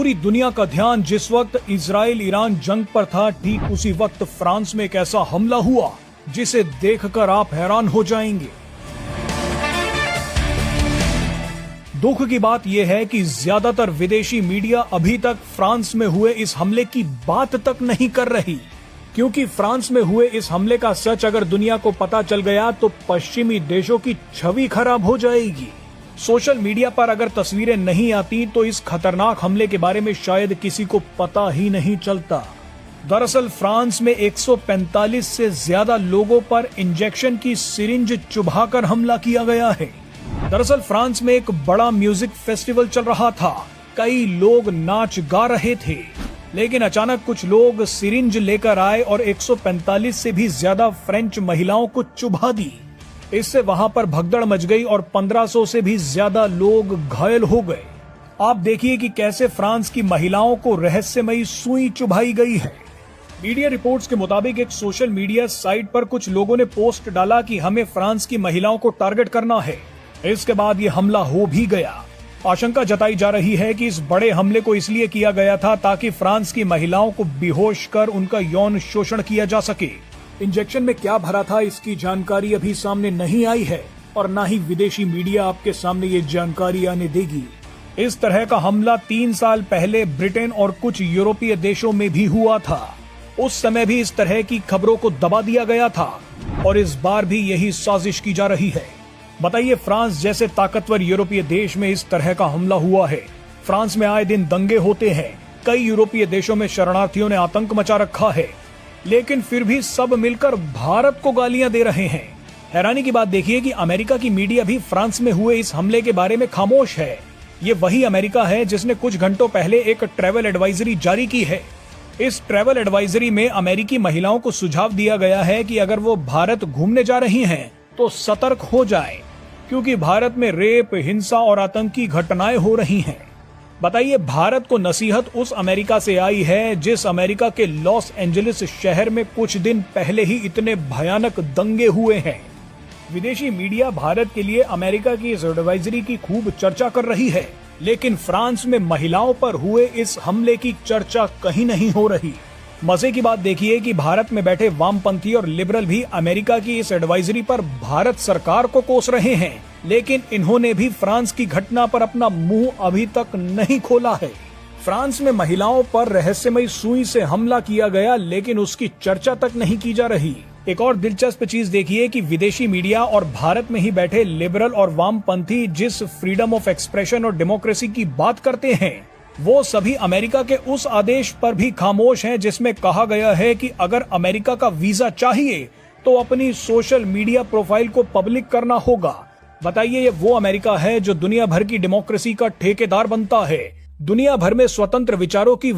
पूरी दुनिया का ध्यान जिस वक्त इजराइल ईरान जंग पर था, ठीक उसी वक्त फ्रांस में एक ऐसा हमला हुआ जिसे देखकर आप हैरान हो जाएंगे। दुख की बात यह है कि ज्यादातर विदेशी मीडिया अभी तक फ्रांस में हुए इस हमले की बात तक नहीं कर रही, क्योंकि फ्रांस में हुए इस हमले का सच अगर दुनिया को पता चल गया तो पश्चिमी देशों की छवि खराब हो जाएगी। सोशल मीडिया पर अगर तस्वीरें नहीं आती तो इस खतरनाक हमले के बारे में शायद किसी को पता ही नहीं चलता। दरअसल फ्रांस में 145 से ज्यादा लोगों पर इंजेक्शन की सिरिंज चुभाकर हमला किया गया है। दरअसल फ्रांस में एक बड़ा म्यूजिक फेस्टिवल चल रहा था, कई लोग नाच गा रहे थे, लेकिन अचानक कुछ लोग सिरिंज लेकर आए और 145 से भी ज्यादा फ्रेंच महिलाओं को चुभा दी। इससे वहां पर भगदड़ मच गई और 1500 से भी ज्यादा लोग घायल हो गए। आप देखिए कि कैसे फ्रांस की महिलाओं को रहस्यमयी सुई चुभाई गई है। मीडिया रिपोर्ट्स के मुताबिक एक सोशल मीडिया साइट पर कुछ लोगों ने पोस्ट डाला कि हमें फ्रांस की महिलाओं को टारगेट करना है। इसके बाद ये हमला हो भी गया। आशंका जताई जा रही है कि इस बड़े हमले को इसलिए किया गया था ताकि फ्रांस की महिलाओं को बेहोश कर उनका यौन शोषण किया जा सके। इंजेक्शन में क्या भरा था इसकी जानकारी अभी सामने नहीं आई है और न ही विदेशी मीडिया आपके सामने ये जानकारी आने देगी। इस तरह का हमला 3 साल पहले ब्रिटेन और कुछ यूरोपीय देशों में भी हुआ था। उस समय भी इस तरह की खबरों को दबा दिया गया था और इस बार भी यही साजिश की जा रही है। बताइए, फ्रांस जैसे ताकतवर यूरोपीय देश में इस तरह का हमला हुआ है। फ्रांस में आए दिन दंगे होते हैं, कई यूरोपीय देशों में शरणार्थियों ने आतंक मचा रखा है, लेकिन फिर भी सब मिलकर भारत को गालियां दे रहे हैं। हैरानी की बात देखिए कि अमेरिका की मीडिया भी फ्रांस में हुए इस हमले के बारे में खामोश है। ये वही अमेरिका है जिसने कुछ घंटों पहले एक ट्रैवल एडवाइजरी जारी की है। इस ट्रैवल एडवाइजरी में अमेरिकी महिलाओं को सुझाव दिया गया है कि अगर वो भारत घूमने जा रही हैं तो सतर्क हो जाए, क्योंकि भारत में रेप, हिंसा और आतंकी घटनाएं हो रही हैं। बताइए, भारत को नसीहत उस अमेरिका से आई है जिस अमेरिका के लॉस एंजलिस शहर में कुछ दिन पहले ही इतने भयानक दंगे हुए हैं। विदेशी मीडिया भारत के लिए अमेरिका की इस एडवाइजरी की खूब चर्चा कर रही है, लेकिन फ्रांस में महिलाओं पर हुए इस हमले की चर्चा कहीं नहीं हो रही। मजे की बात देखिए कि भारत में बैठे वामपंथी और लिबरल भी अमेरिका की इस एडवाइजरी पर भारत सरकार को कोस रहे हैं, लेकिन इन्होंने भी फ्रांस की घटना पर अपना मुंह अभी तक नहीं खोला है। फ्रांस में महिलाओं पर रहस्यमयी सुई से हमला किया गया, लेकिन उसकी चर्चा तक नहीं की जा रही। एक और दिलचस्प चीज देखिए कि विदेशी मीडिया और भारत में ही बैठे लिबरल और वामपंथी जिस फ्रीडम ऑफ एक्सप्रेशन और डेमोक्रेसी की बात करते हैं, वो सभी अमेरिका के उस आदेश पर भी खामोश हैं जिसमें कहा गया है कि अगर अमेरिका का वीजा चाहिए तो अपनी सोशल मीडिया प्रोफाइल को पब्लिक करना होगा। बताइए, ये वो अमेरिका है जो दुनिया भर की डेमोक्रेसी का ठेकेदार बनता है, दुनिया भर में स्वतंत्र विचारों की